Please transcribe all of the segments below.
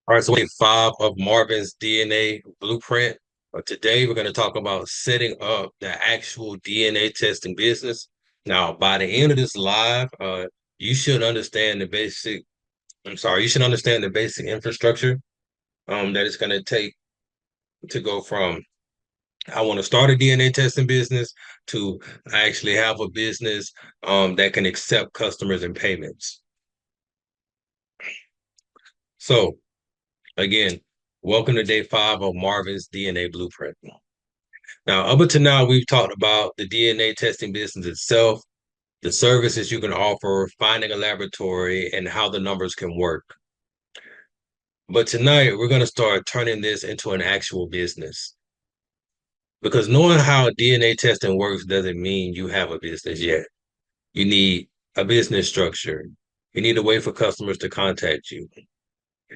All right, so day 5 of Marvin's DNA blueprint. Today, we're going to talk about setting up the actual DNA testing business. Now, by the end of this live, you should understand the basic, you should understand the basic infrastructure that it's going to take to go from I want to start a DNA testing business to I actually have a business that can accept customers and payments. So, again, welcome to day 5 of Marvin's DNA blueprint. Now, up until now, we've talked about the DNA testing business itself, the services you can offer, finding a laboratory, and how the numbers can work. But tonight, we're going to start turning this into an actual business. Because knowing how DNA testing works doesn't mean you have a business yet. You need a business structure. You need a way for customers to contact you.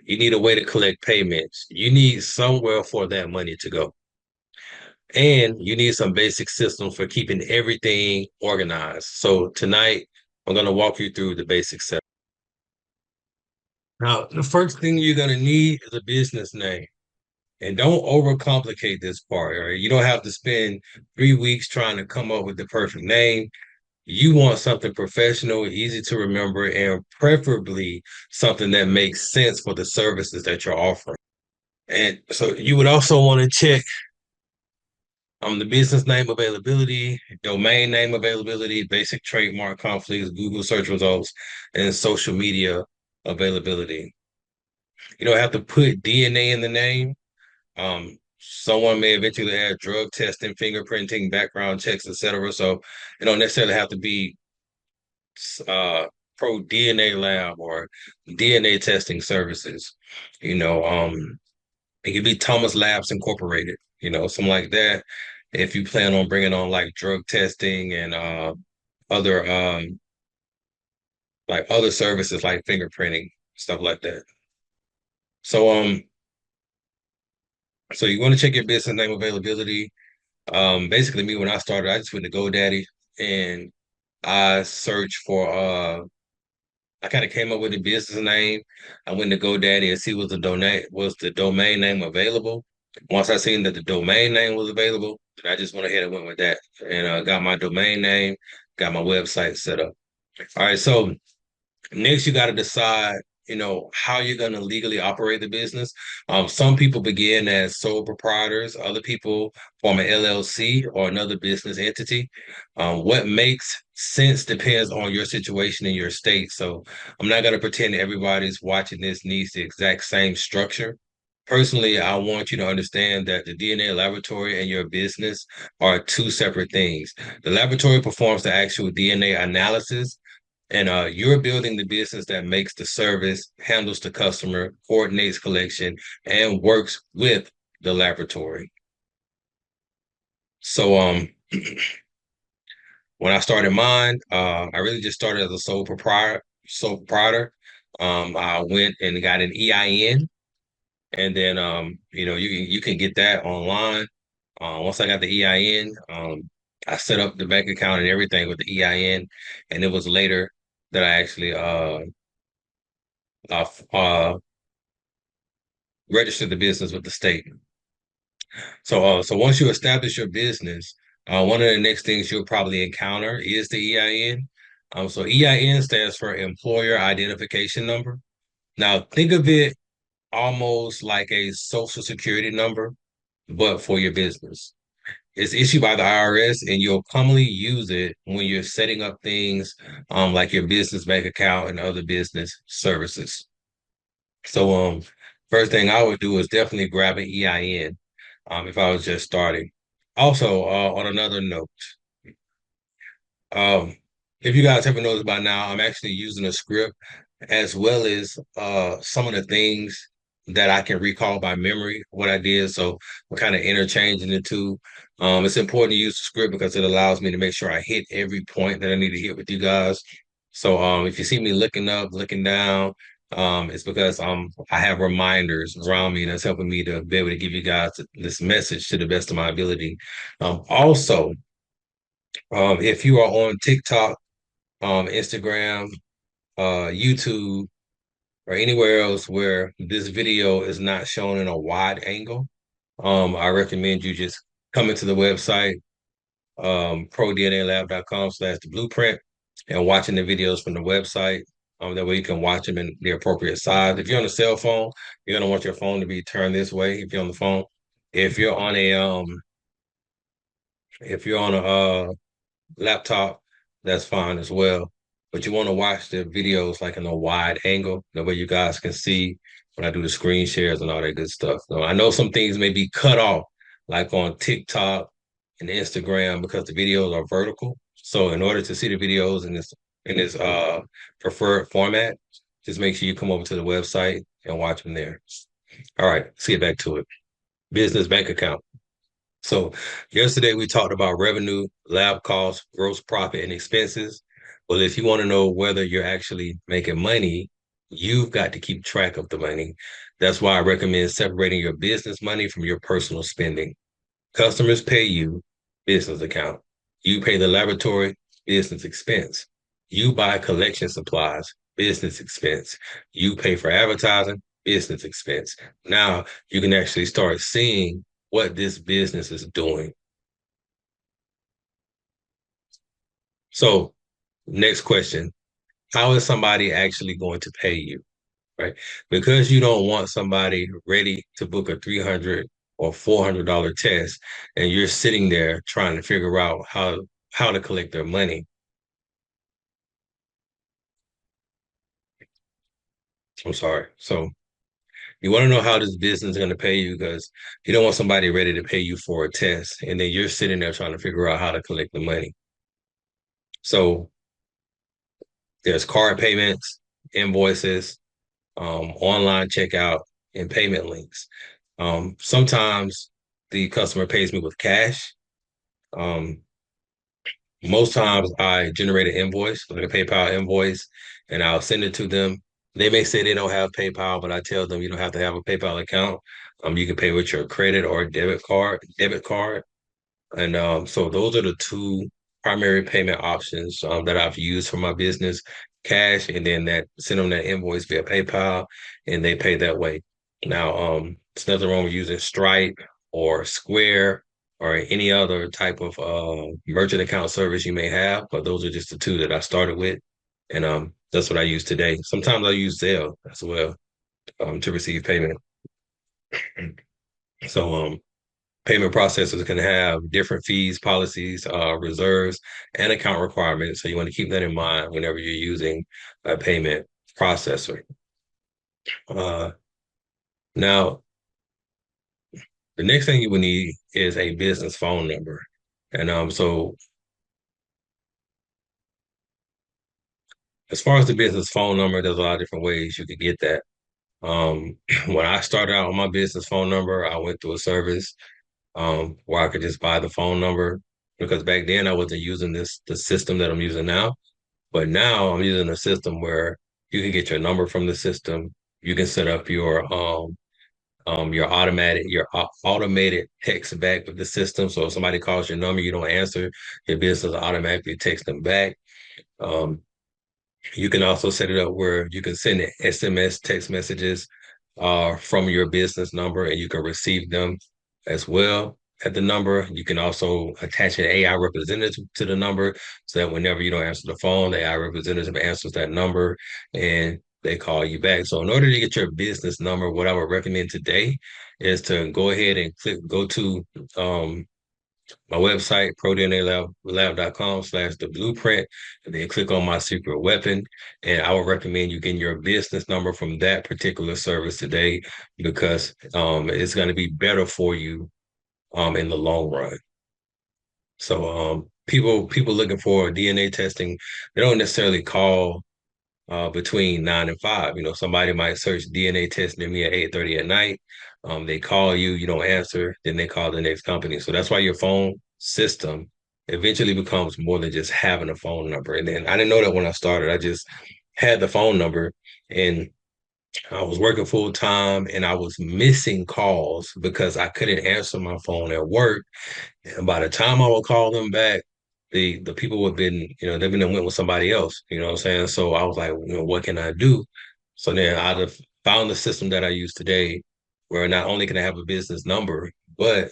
You need a way to collect payments. You need somewhere for that money to go. And you need some basic systems for keeping everything organized. So tonight, I'm going to walk you through the basic setup. Now, the first thing you're going to need is a business name. And don't overcomplicate this part, all right? You don't have to spend 3 weeks trying to come up with the perfect name. You want something professional, easy to remember, and preferably something that makes sense for the services that you're offering. And so you would also want to check the business name availability, domain name availability, basic trademark conflicts, Google search results, and social media availability. You don't have to put DNA in the name. Someone may eventually add drug testing, fingerprinting, background checks, etc. So you don't necessarily have to be uh, pro DNA lab or DNA testing services. You know, it could be Thomas Labs Incorporated, something like that. If you plan on bringing on like drug testing and other like other services like fingerprinting, stuff like that. So so you want to check your business name availability. Basically me when I started, I just went to GoDaddy and I searched for I kind of came up with a business name. I went to GoDaddy and see was the domain name available. Once I seen that the domain name was available, I just went ahead and went with that and got my domain name, got my website set up. All right, so next you got to decide, how you're going to legally operate the business. Some people begin as sole proprietors, other people form an LLC or another business entity. What makes sense depends on your situation and your state. So I'm not going to pretend everybody's watching this needs the exact same structure. Personally, I want you to understand that the DNA laboratory and your business are two separate things. The laboratory performs the actual DNA analysis, and you're building the business that makes the service, handles the customer, coordinates collection, and works with the laboratory. So when I started mine, I really just started as a sole proprietor. I went and got an EIN, and then you can get that online. Once I got the EIN, I set up the bank account and everything with the EIN, and it was later that I actually uh, uh, registered the business with the state. So once you establish your business, one of the next things you'll probably encounter is the EIN. So EIN stands for Employer Identification Number. Now think of it almost like a social security number, but for your business. It's issued by the IRS, and you'll commonly use it when you're setting up things like your business bank account and other business services. So first thing I would do is definitely grab an EIN if I was just starting. Also, on another note, um, if you guys haven't noticed by now, I'm actually using a script as well as some of the things that I can recall by memory what I did. So I'm kind of interchanging the two. It's important to use the script because it allows me to make sure I hit every point that I need to hit with you guys. So if you see me looking up, looking down, it's because I have reminders around me that's helping me to be able to give you guys this message to the best of my ability. Also, if you are on TikTok, Instagram, YouTube, or anywhere else where this video is not shown in a wide angle, I recommend you just coming to the website, prodnalab.com/the blueprint, and watching the videos from the website. That way you can watch them in the appropriate size. If you're on a cell phone, you're gonna want your phone to be turned this way if you're on the phone. If you're on a if you're on a laptop, that's fine as well. But you want to watch the videos like in a wide angle, that way you guys can see when I do the screen shares and all that good stuff. So I know some things may be cut off, like on TikTok and Instagram, because the videos are vertical. So in order to see the videos in this preferred format, just make sure you come over to the website and watch them there. All right, let's get back to it. Business bank account. So yesterday we talked about revenue, lab costs, gross profit, and expenses. Well, if you want to know whether you're actually making money, you've got to keep track of the money. That's why I recommend separating your business money from your personal spending. Customers pay you, business account. You pay the laboratory, business expense. You buy collection supplies, business expense. You pay for advertising, business expense. Now you can actually start seeing what this business is doing. So, next question. How is somebody actually going to pay you? Right? Because you don't want somebody ready to book a 300 or $400 test and you're sitting there trying to figure out how to collect their money. I'm sorry. So you want to know how this business is going to pay you because you don't want somebody ready to pay you for a test and then you're sitting there trying to figure out how to collect the money. So there's card payments, invoices, online checkout, and payment links. Sometimes the customer pays me with cash. Um, Most times I generate an invoice, like a PayPal invoice, and I'll send it to them. They may say they don't have PayPal, but I tell them you don't have to have a PayPal account. You can pay with your credit or debit card. And so those are the two primary payment options that I've used for my business, cash, and then that send them that invoice via PayPal, and they pay that way. Now, there's nothing wrong with using Stripe or Square or any other type of merchant account service you may have, but those are just the two that I started with, and that's what I use today. Sometimes I use Zelle as well to receive payment. So payment processors can have different fees, policies, reserves, and account requirements. So you want to keep that in mind whenever you're using a payment processor. Uh, Now, the next thing you will need is a business phone number. And so as far as the business phone number, there's a lot of different ways you could get that. When I started out on my business phone number, I went through a service where I could just buy the phone number because back then I wasn't using the system that I'm using now. But now I'm using a system where you can get your number from the system. You can set up your automated text back with the system. So if somebody calls your number, you don't answer, your business automatically text them back. Um, you can also set it up where you can send SMS text messages from your business number and you can receive them as well at the number. You can also attach an AI representative to the number so that whenever you don't answer the phone, the AI representative answers that number and they call you back. So in order to get your business number, what I would recommend today is to go ahead and go to my website, prodnalab.com/the blueprint, and then click on my secret weapon. And I would recommend you getting your business number from that particular service today because it's going to be better for you in the long run. So people looking for DNA testing, they don't necessarily call between 9 and 5. You know, somebody might search DNA test near me at 8:30 at night. They call you, you don't answer, then they call the next company. So that's why your phone system eventually becomes more than just having a phone number. And then I didn't know that when I started. I just had the phone number and I was working full time and I was missing calls because I couldn't answer my phone at work. And by the time I would call them back, the people would have been, they've been went with somebody else, you know what I'm saying? So I was like, what can I do? So then I've found the system that I use today where not only can I have a business number, but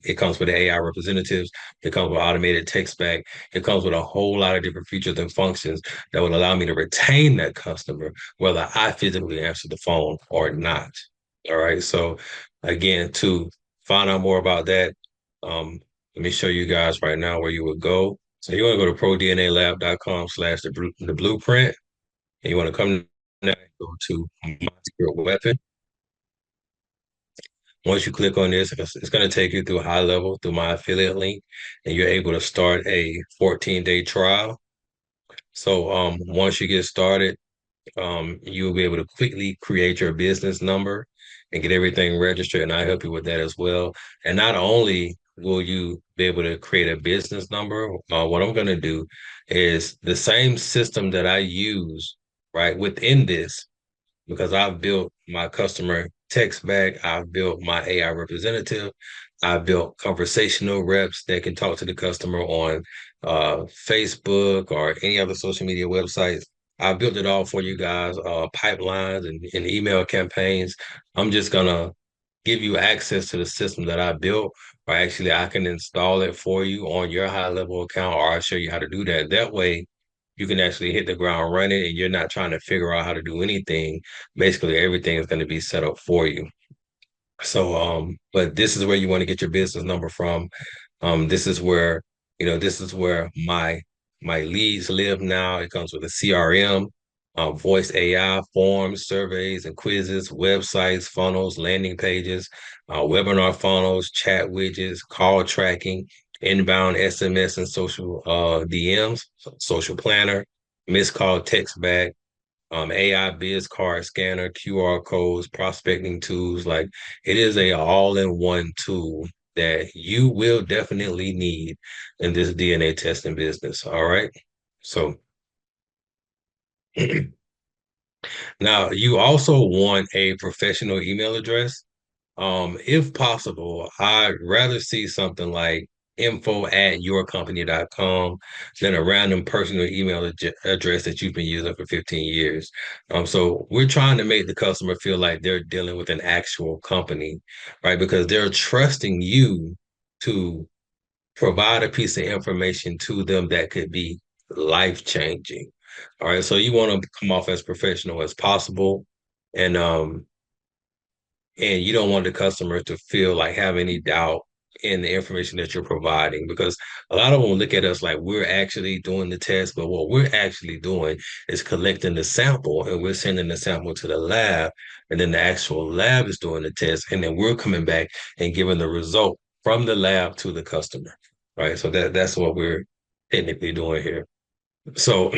it comes with AI representatives, it comes with automated text back, it comes with a whole lot of different features and functions that would allow me to retain that customer, whether I physically answer the phone or not. All right. So again, to find out more about that, let me show you guys right now where you would go. So you want to go to prodnalab.com/the blueprint, and you want to come now go to My Secret Weapon. Once you click on this, it's going to take you through high level through my affiliate link, and you're able to start a 14-day trial. So once you get started, you'll be able to quickly create your business number and get everything registered, and I help you with that as well. And not only will you be able to create a business number, what I'm going to do is the same system that I use right within this because I've built my customer text back, I've built my AI representative, I've built conversational reps that can talk to the customer on Facebook or any other social media websites. I built it all for you guys, pipelines and email campaigns. I'm just gonna give you access to the system that I built, or actually I can install it for you on your high level account, or I'll show you how to do that. That way you can actually hit the ground running and you're not trying to figure out how to do anything. Basically, everything is going to be set up for you. So, but this is where you want to get your business number from. This is where, this is where my leads live now. It comes with a CRM, voice AI, forms, surveys, and quizzes, websites, funnels, landing pages, webinar funnels, chat widgets, call tracking, inbound SMS and social DMs, social planner, missed call text back, AI biz card scanner, QR codes, prospecting tools. Like it is a all-in-one tool that you will definitely need in this DNA testing business. All right. So now you also want a professional email address. If possible, I'd rather see something like info@yourcompany.com than a random personal email address that you've been using for 15 years. So we're trying to make the customer feel like they're dealing with an actual company, right? Because they're trusting you to provide a piece of information to them that could be life-changing. All right. So you want to come off as professional as possible. And you don't want the customer to feel like have any doubt in the information that you're providing because a lot of them look at us like we're actually doing the test, but what we're actually doing is collecting the sample and we're sending the sample to the lab, and then the actual lab is doing the test, and then we're coming back and giving the result from the lab to the customer, right? So that's what we're technically doing here. So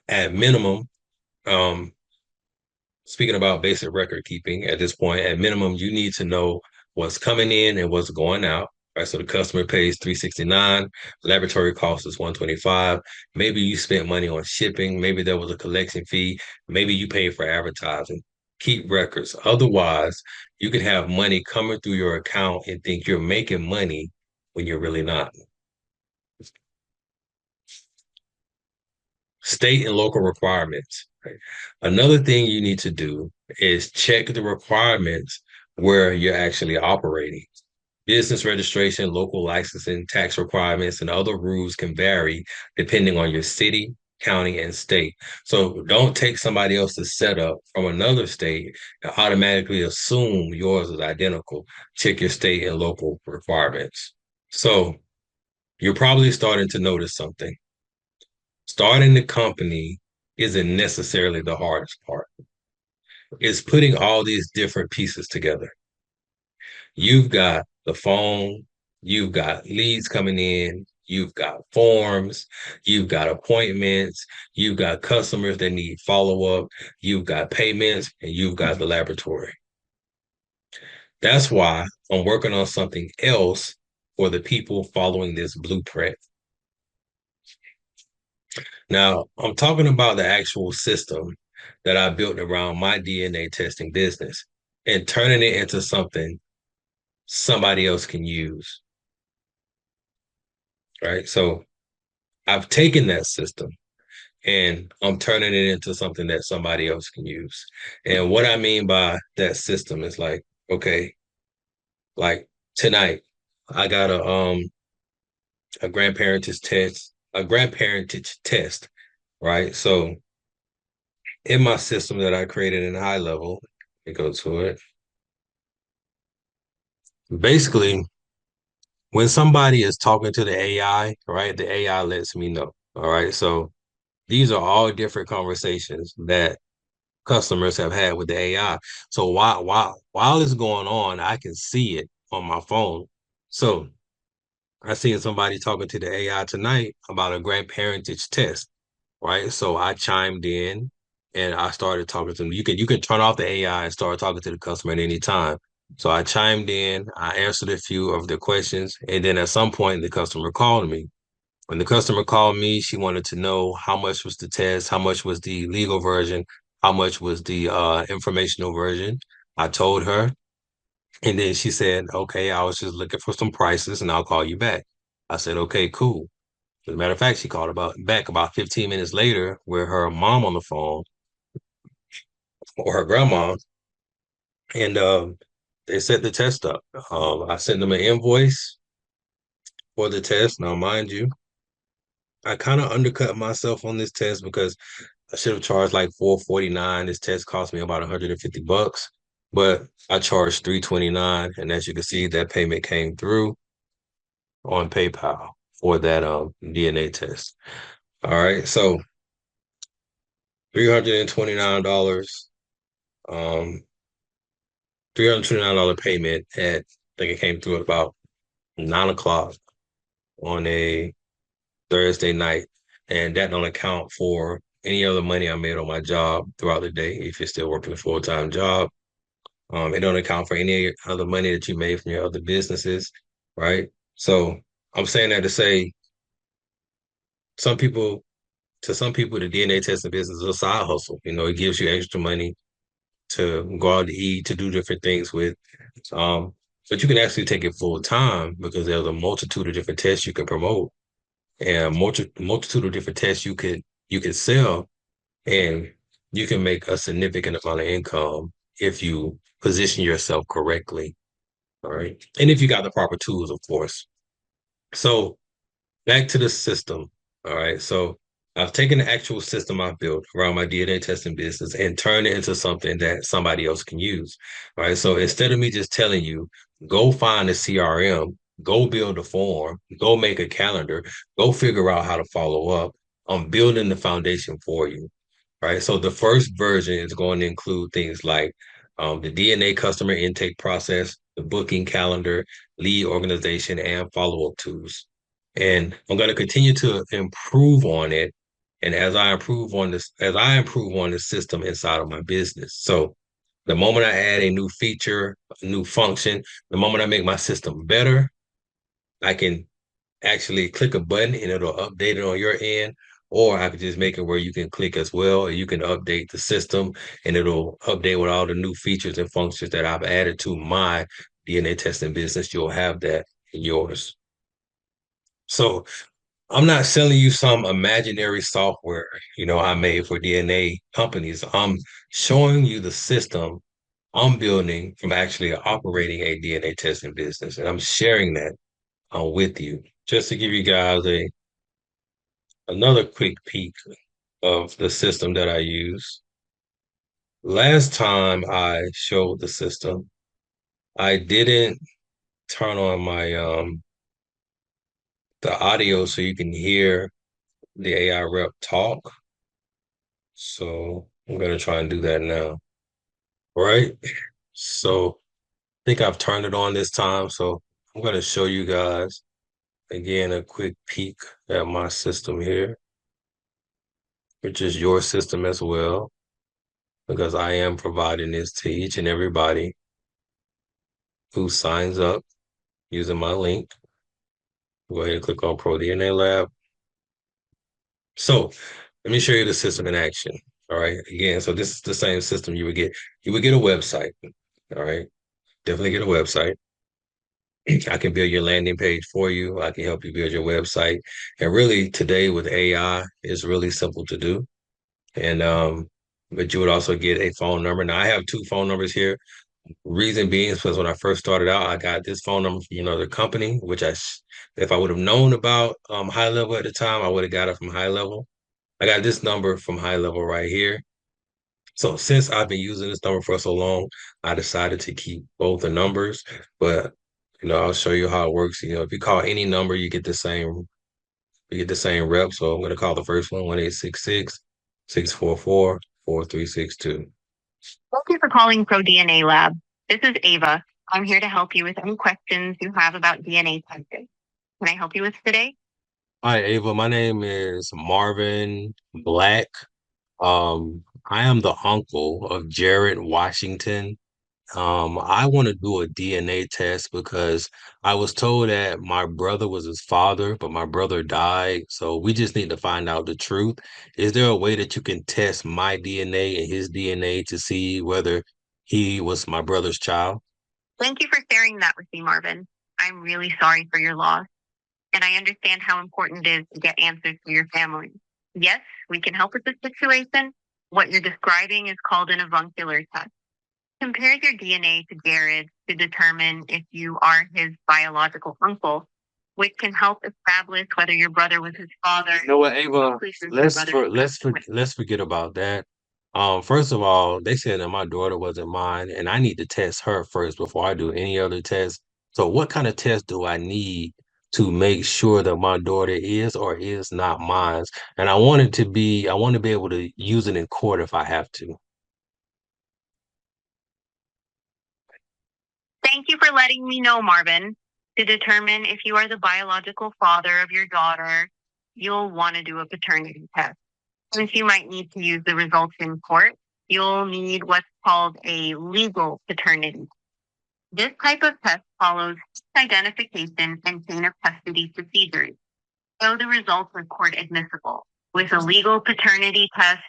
at minimum, um, speaking about basic record keeping at this point, at minimum, you need to know what's coming in and what's going out. Right. So the customer pays $369, laboratory cost is $125. Maybe you spent money on shipping, maybe there was a collection fee, maybe you paid for advertising. Keep records. Otherwise, you can have money coming through your account and think you're making money when you're really not. State and local requirements. Right? Another thing you need to do is check the requirements where you're actually operating. Business registration, local licensing, tax requirements, and other rules can vary depending on your city, county, and state. So don't take somebody else's setup from another state and automatically assume yours is identical. Check your state and local requirements. So you're probably starting to notice something. Starting the company isn't necessarily the hardest part. It's putting all these different pieces together. You've got the phone, you've got leads coming in, you've got forms, you've got appointments, you've got customers that need follow-up, you've got payments, and you've got the laboratory. That's why I'm working on something else for the people following this blueprint. Now, I'm talking about the actual system that I built around my DNA testing business and turning it into something somebody else can use, right? So I've taken that system and I'm turning it into something that somebody else can use. And what I mean by that system is like, okay, like tonight, I got a grandparentage test, right? So in my system that I created in high level, let me go to it. Basically, when somebody is talking to the AI, right, the AI lets me know. All right. So these are all different conversations that customers have had with the AI. So while it's going on, I can see it on my phone. So I seen somebody talking to the AI tonight about a grandparentage test, right? So I chimed in and I started talking to them. You can turn off the AI and start talking to the customer at any time. So I chimed in, I answered a few of the questions, and then at some point the customer called me. When the customer called me, she wanted to know how much was the test, how much was the legal version, how much was the informational version. I told her, and then she said, okay, I was just looking for some prices and I'll call you back. I said, okay, cool. As a matter of fact, she called back about 15 minutes later with her mom on the phone or her grandma, and they set the test up. I sent them an invoice for the test. Now, mind you, I kind of undercut myself on this test because I should have charged like 449. This test cost me about 150 bucks, but I charged 329, and as you can see, that payment came through on PayPal for that DNA test. All right, so $329, um, $329 payment at, I think it came through at about 9 o'clock on a Thursday night, and that don't account for any other money I made on my job throughout the day. If you're still working a full-time job, it don't account for any other money that you made from your other businesses, right? So I'm saying that to say some people, to some people, the DNA testing business is a side hustle. You know, it gives you extra money to go out to eat, to do different things with. Um, but you can actually take it full time because there's a multitude of different tests you can promote and multitude of different tests you could sell, and you can make a significant amount of income if you position yourself correctly. All right. And if you got the proper tools, of course. So back to the system. All right. So I've taken the actual system I've built around my DNA testing business and turned it into something that somebody else can use. All right. So instead of me just telling you, go find a CRM, go build a form, go make a calendar, go figure out how to follow up, I'm building the foundation for you. Right. So the first version is going to include things like the DNA customer intake process, the booking calendar, lead organization, and follow-up tools. And I'm going to continue to improve on it. And as I improve on the system inside of my business. So the moment I add a new feature, a new function, the moment I make my system better, I can actually click a button and it'll update it on your end. Or I could just make it where you can click as well, and you can update the system and it'll update with all the new features and functions that I've added to my DNA testing business. You'll have that in yours. So I'm not selling you some imaginary software, I made for DNA companies. I'm showing you the system I'm building from actually operating a DNA testing business, and I'm sharing that with you just to give you guys another quick peek of the system that I use. Last time I showed the system, I didn't turn on my the audio so you can hear the AI rep talk. So I'm gonna try and do that now. All right. So I think I've turned it on this time. So I'm gonna show you guys again a quick peek at my system here, which is your system as well, because I am providing this to each and everybody who signs up using my link. Go ahead and click on Pro DNA Lab. So let me show you the system in action. All right. Again, so this is the same system you would get. You would get a website. All right. Definitely get a website. I can build your landing page for you. I can help you build your website. And really today with AI, it's really simple to do. And but you would also get a phone number. Now I have two phone numbers here. Reason being is because when I first started out, I got this phone number from another company, which if I would have known about high level at the time, I would have got it from high level. I got this number from high level right here. So since I've been using this number for so long, I decided to keep both the numbers. But I'll show you how it works. If you call any number, you get the same rep. So I'm gonna call the first one, 1-866-644-4362. Thank you for calling ProDNA Lab. This is Ava. I'm here to help you with any questions you have about DNA testing. Can I help you with today? Hi, Ava. My name is Marvin Black. I am the uncle of Jared Washington. I want to do a DNA test because I was told that my brother was his father, but my brother died. So we just need to find out the truth. Is there a way that you can test my DNA and his DNA to see whether he was my brother's child? Thank you for sharing that with me, Marvin. I'm really sorry for your loss, and I understand how important it is to get answers for your family. Yes, we can help with this situation. What you're describing is called an avuncular test. Compare your DNA to Jared's to determine if you are his biological uncle, which can help establish whether your brother was his father. You know what, Ava? Please choose your Let's brother. for, let's for, let's forget about that. First of all, they said that my daughter wasn't mine, and I need to test her first before I do any other test. So, what kind of test do I need to make sure that my daughter is or is not mine? And I want to be able to use it in court if I have to. Thank you for letting me know, Marvin. To determine if you are the biological father of your daughter, you'll want to do a paternity test. Since you might need to use the results in court, you'll need what's called a legal paternity. This type of test follows identification and chain of custody procedures, so the results are court admissible. With a legal paternity test,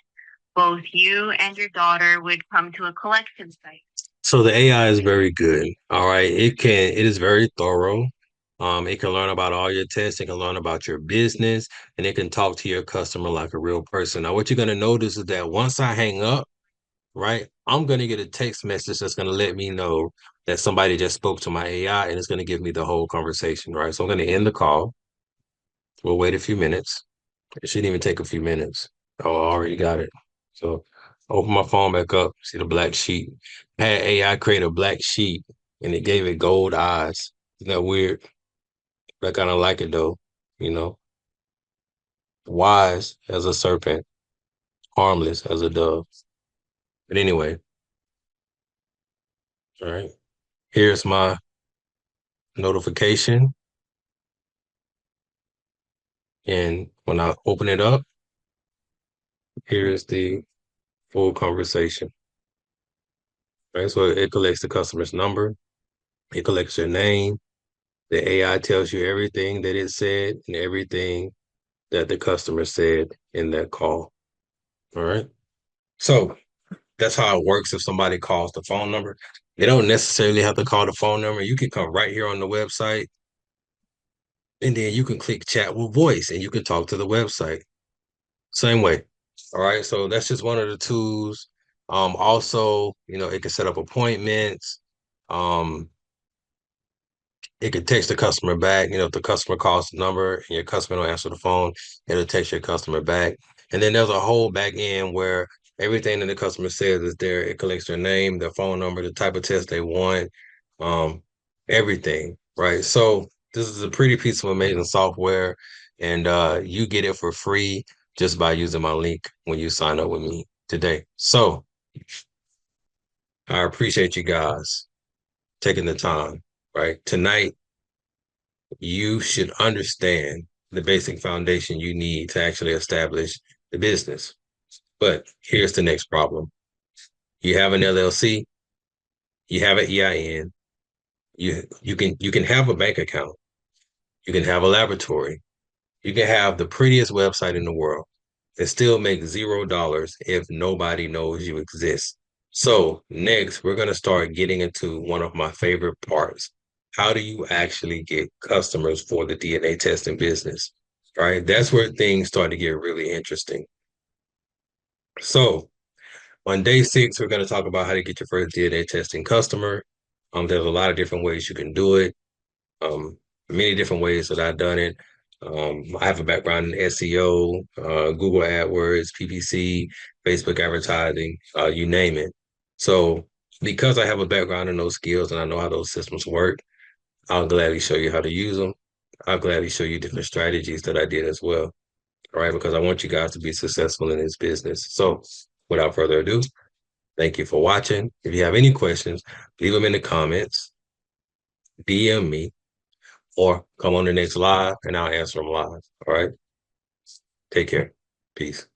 both you and your daughter would come to a collection site. So the AI is very good. All right. It is very thorough. It can learn about all your tests, it can learn about your business, and it can talk to your customer like a real person. Now, what you're gonna notice is that once I hang up, right, I'm gonna get a text message that's gonna let me know that somebody just spoke to my AI and it's gonna give me the whole conversation, right? So I'm gonna end the call. We'll wait a few minutes. It shouldn't even take a few minutes. Oh, I already got it. So open my phone back up, see the black sheet. I had AI create a black sheet and it gave it gold eyes. Isn't that weird? But I kind of like it though, you know. Wise as a serpent, harmless as a dove. But anyway, all right. Here's my notification. And when I open it up, here's the full conversation. Right. So it collects the customer's number, it collects your name. The AI tells you everything that it said and everything that the customer said in that call. All right. So that's how it works if somebody calls the phone number. They don't necessarily have to call the phone number. You can come right here on the website and then you can click chat with voice and you can talk to the website. Same way. All right. So that's just one of the tools. Also, it can set up appointments. Um, It could text the customer back. If the customer calls the number and your customer don't answer the phone, it'll text your customer back. And then there's a whole back end where everything that the customer says is there. It collects their name, their phone number, the type of test they want, um, everything, right? So this is a pretty piece of amazing software, and you get it for free just by using my link when you sign up with me today. So I appreciate you guys taking the time, right? Tonight, you should understand the basic foundation you need to actually establish the business. But here's the next problem. You have an LLC, you have an EIN, you can have a bank account, you can have a laboratory, you can have the prettiest website in the world and still make $0 if nobody knows you exist. So next, we're going to start getting into one of my favorite parts, how do you actually get customers for the DNA testing business? Right? That's where things start to get really interesting. So on day 6, we're going to talk about how to get your first DNA testing customer. There's a lot of different ways you can do it. Many different ways that I've done it. I have a background in SEO, Google AdWords, PPC, Facebook advertising, you name it. So because I have a background in those skills and I know how those systems work, I'll gladly show you how to use them. I'll gladly show you different strategies that I did as well. All right, because I want you guys to be successful in this business. So without further ado, thank you for watching. If you have any questions, leave them in the comments, DM me, or come on the next live and I'll answer them live. All right. Take care. Peace.